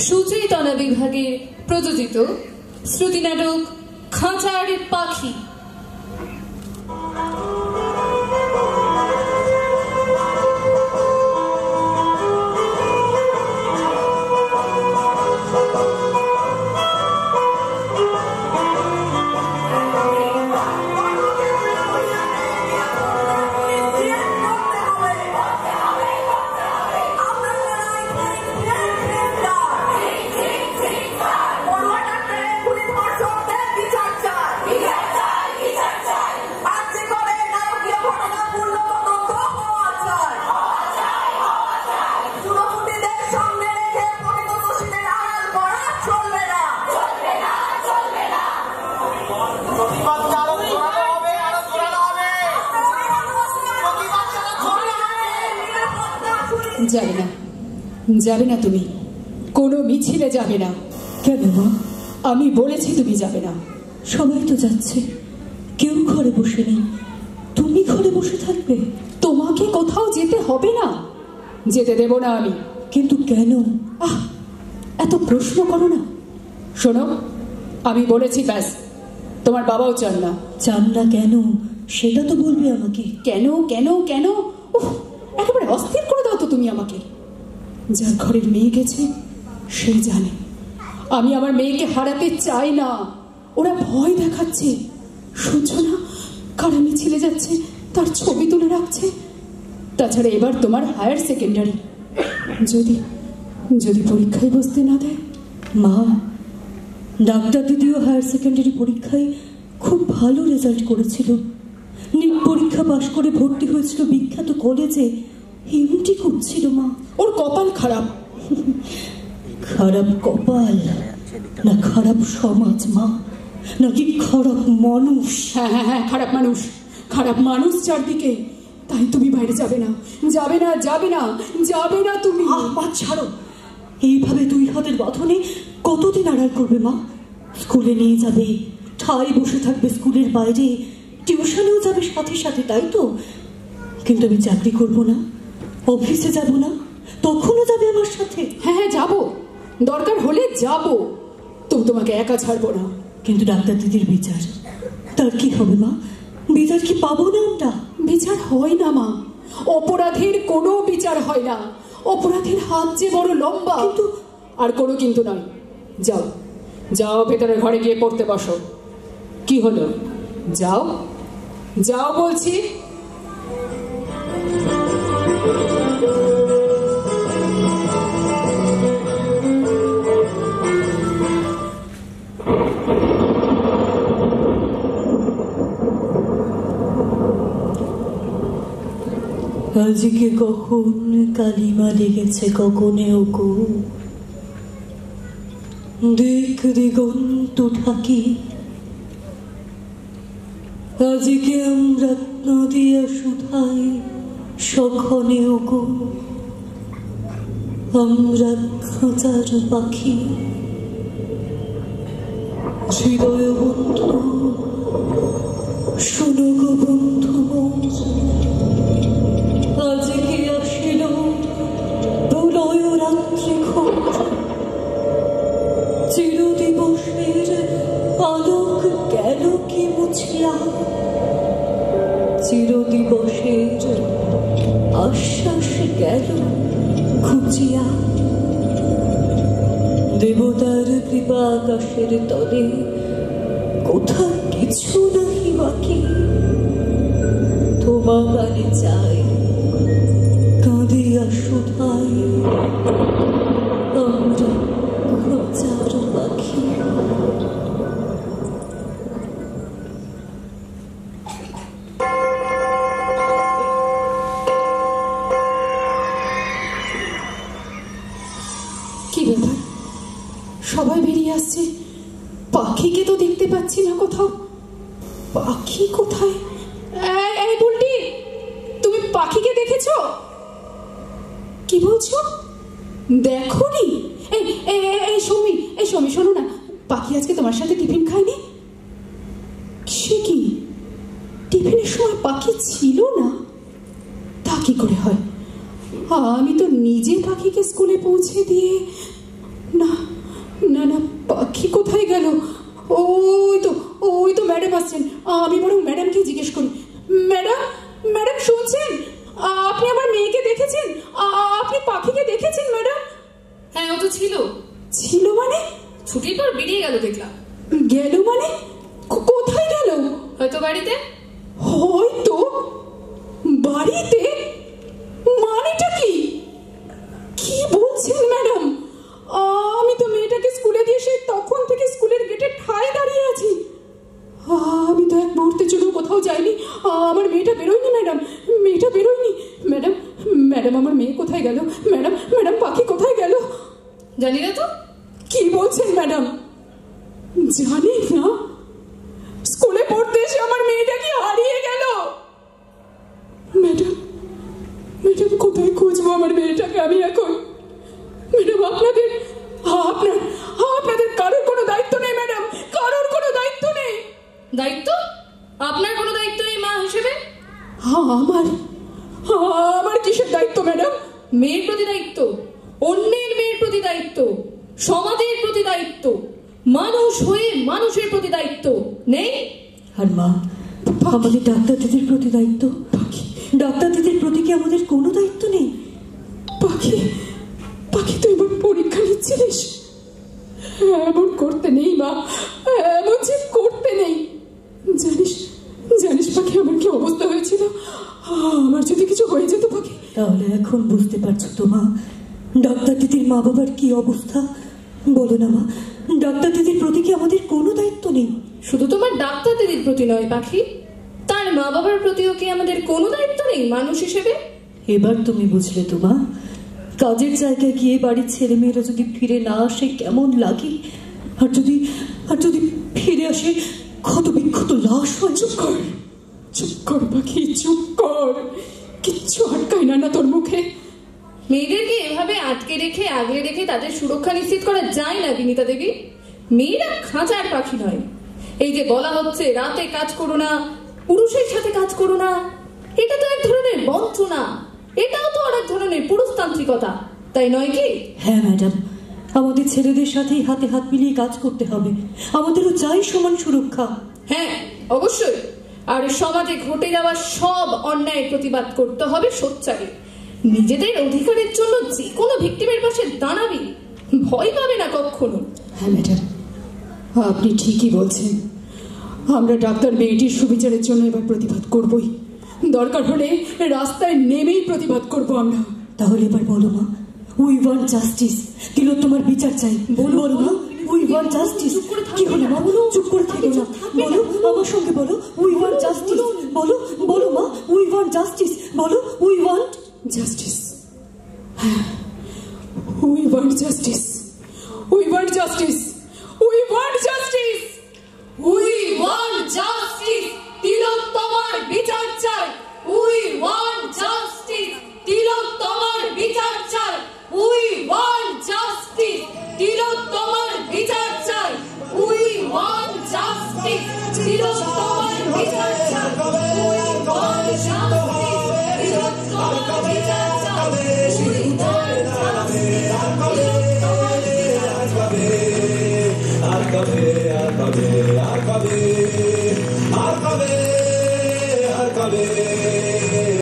সুচেতনা বিভাগের প্রযোজিত শ্রুতি নাটক খাঁচার পাখি। যাবে না, যাবে না, তুমি কোনো মিছিলে যাবে না। কেন মা? আমি বলেছি তুমি যাবে না। সবাই তো যাচ্ছে, কেউ ঘরে বসে নেই, তুমি ঘরে বসে থাকবে? তোমাকে কোথাও যেতে হবে না, যেতে দেব না আমি। কিন্তু কেন? এত প্রশ্ন করো না। শোনো, আমি বলেছি ব্যাস। তোমার বাবাও চান না। চান না কেন সেটা তো বলবে আমাকে। কেন কেন কেন একেবারে অস্থির করে দাও তো তুমি আমাকে। যার ঘরের মেয়ে গেছে সে জানে আমি আমার মেয়েকে হারাতে চাই না। ওরা ভয় দেখাচ্ছে, শুনছো না? কারা মিছিলে যাচ্ছে, তার ছবি তুলে রাখছে। তাছাড়া এবার তোমার হায়ার সেকেন্ডারি, যদি যদি পরীক্ষায় বসতে না দেয়। মা, ডাক্তার দিদিও হায়ার সেকেন্ডারি পরীক্ষায় খুব ভালো রেজাল্ট করেছিল। নিট পরীক্ষা পাশ করে ভর্তি হয়েছিল বিখ্যাত কলেজে। এমনটি করছিল মা। ওর কপাল খারাপ। খারাপ কপাল না খারাপ সমাজ মা, নাকি খারাপ মানুষ? হ্যাঁ হ্যাঁ হ্যাঁ, খারাপ মানুষ, খারাপ মানুষ চারদিকে। তাই তুমি বাইরে যাবে না, যাবে না, যাবে না, যাবে না তুমি। মা ছাড়ো, এইভাবে দুই হাতের বাঁধনে কতদিন আড়াল করবে মা? স্কুলে নিয়ে যাবে, ঠায় বসে থাকবে স্কুলের বাইরে, টিউশনেও যাবে সাথে সাথে, তাই তো? কিন্তু আমি চাকরি করবো না, অফিসে যাব না, তখনও যাবে আমার সাথে? হ্যাঁ হ্যাঁ যাবো, দরকার হলে যাবো, তো তোমাকে একা ছাড়বো না। কিন্তু ডাক্তার দিদির বিচার, তার কি হবে মা? বিচার কি পাবো না আমরা? বিচার হয় না মা, অপরাধের কোনো বিচার হয় না। অপরাধের হাত যে বড় লম্বা। কিন্তু আর কোনো কিন্তু নয়। যাও যাও, ভেতরে ঘরে গিয়ে পড়তে বসো। কি হলো? যাও যাও বলছি। আজকে কখন কালিমা লেগেছে গগনেও গো, দিক দিগন্ত ঢাকি। আজকে আমরা নদিয়া সুধাই সখনেও গো, আমরা খাঁচার পাখি। হৃদয় বন্ধু শোনো গো বন্ধু, আজকে আসিল প্রলয় রাত্রি ঘোর। চিরদিবসের আলোক গেল কি মুছিয়া, চিরদিবসের আশ্বাস গেল ঘুচিয়া। দেবতার কৃপা আকাশের তলে কোথা কিছু নাহি বাকি। তোমা গানে চাই কাঁদিয়া শুধাই, আমরা খাঁচার পাখি। কি ব্যাপার, সবাই বেরিয়ে আসছে, পাখিকে তো দেখতে পাচ্ছি না কোথাও। পাখি কোথায়? এই বুলটি, তুমি পাখিকে দেখেছো? কি বলছো? দেখোনি? এই সৌমি, এই সৌমি শোনো না, পাখি আজকে তোমার সাথে টিফিন খায়নি? সে কি, টিফিনের সময় পাখি ছিল না? তা কি করে হয়? আমি তো নিজে পাখিকে স্কুলে পৌঁছে দিয়ে না না না, পাখি কোথায় গেল? ওই তো ম্যাডাম আসছেন। আমি বরং ম্যাডামকে জিজ্ঞেস করি। ম্যাডাম, ম্যাডাম শুনছেন? আপনি আমার মেয়েকে দেখেছেন? আপনি পাখিকে দেখেছেন ম্যাডাম? হ্যাঁ, ও তো ছিল। ছিল মানে? ছুটির পর বেরিয়ে গেল দেখলাম। গেল মানে? কোথায় গেল? হয়তো বাড়িতে। হয়তো বাড়িতে? মানেটা কি? কি বলছেন ম্যাডাম? আমি তো মেয়েটাকে স্কুলে দিয়ে সেই তখন থেকে স্কুলের গেটে ঠায় দাঁড়িয়ে আছি। আমি তো এক মুহূর্তের জন্য কোথাও যাইনি। আমার মেয়েটা বেরোয়নি ম্যাডাম, মেয়েটা বেরোয়নি। ম্যাডাম, ম্যাডাম আমার মেয়ে কোথায় গেল? ম্যাডাম, ম্যাডাম পাখি কোথায় গেল? জানি না তো। কি বলছেন ম্যাডাম? জানি না? স্কুলে পড়তে এসে আমার মেয়েটা কি হারিয়ে গেল? ম্যাডাম, ম্যাডাম কোথায় খুঁজবো আমার মেয়েটাকে আমি এখন? ম্যাডাম, আপনাদের কারোর কোনো দায়িত্ব নেই ম্যাডাম, কারোর কোনো দায়িত্ব নেই। দায়িত্ব? আপনার কোনো দায়িত্ব নেই মা হিসেবে? আমার কিসের দায়িত্ব ম্যাডাম? মেয়ের প্রতি দায়িত্ব, অন্যের মেয়ের প্রতি দায়িত্ব, সমাজের প্রতি দায়িত্ব, মানুষ হয়ে মানুষের প্রতি দায়িত্ব নেই? আর মা, আমাদের ডাক্তার দিদির প্রতি দায়িত্ব। ডাক্তার দিদির প্রতি কি আমাদের কোনো দায়িত্ব নেই? পাখি তুই এবার পরীক্ষা নিচ্ছিলিস? এমন করতে নেই মা, এমন যে করতে নেই। জানিস পাখি আমার কি অবস্থা হয়েছিল? আমার যদি কিছু হয়ে যেত পাখি। তাহলে এখন বুঝতে পারছো তো মা, ডাক্তার দিদির মা বাবার কি অবস্থা? বলো না মা, ডাক্তার দিদির প্রতি কি আমাদের কোনো দায়িত্ব নেই? শুধু তোমার ডাক্তার দিদির প্রতি নয় পাখি, তার মা বাবার প্রতিও কি আমাদের কোনো দায়িত্ব নেই মানুষ হিসেবে? এবার তুমি বুঝলে তো মা, কাজের জায়গায় গিয়ে বাড়ির ছেলেমেয়েরা যদি ফিরে না আসে কেমন লাগে, আর যদি ফিরে আসে ক্ষত বিক্ষত লাশ হয়। চুপ কর পাখি, চুপ কর। কিচ্ছু আটকায় না তোর মুখে। মেয়েদেরকে এভাবে আটকে রেখে আগলে রেখে তাদের সুরক্ষা নিশ্চিত করা যায় না বিনীতা দেবী। মেয়েরা খাঁচার পাখি নয়। এই যে বলা হচ্ছে রাতে কাজ করো না, পুরুষের সাথে কাজ করো না, এটা তো এক ধরনের বঞ্চনা, এটাও তো আরেক ধরনের পুরুষতান্ত্রিকতা, তাই নয় কি? হ্যাঁ ম্যাডাম, আমাদের ছেলেদের সাথেই হাতে হাত মিলিয়ে কাজ করতে হবে। আমাদেরও চাই সমান সুরক্ষা। হ্যাঁ অবশ্যই। আর সমাজে ঘটে যাওয়া সব অন্যায়ের প্রতিবাদ করতে হবে সোচ্চারে। নিজেদের অধিকারের জন্য যে কোনো ভিক্টিমের পাশে দাঁড়াবি, ভয় পাবে না কখনো। হ্যাঁ ম্যাডাম, আপনি ঠিকই বলছেন। আমরা ডাক্তার মেয়েটির সুবিচারের জন্য এবার প্রতিবাদ করবই। দরকার হলে রাস্তায় নেমেই প্রতিবাদ করব আমরা। তাহলে এবার বলো মা, উই ওয়ান্ট জাস্টিস। তিলোত্তমার বিচার চাই। বলো মা, উই ওয়ান্ট জাস্টিস। কি হলো মা? বলো, চুপ করে থেকো না। বলো, আমার সঙ্গে বলো, উই ওয়ান্ট জাস্টিস। বলো মা, উই ওয়ান্ট জাস্টিস। বলো, we want justice. We want justice, we want justice.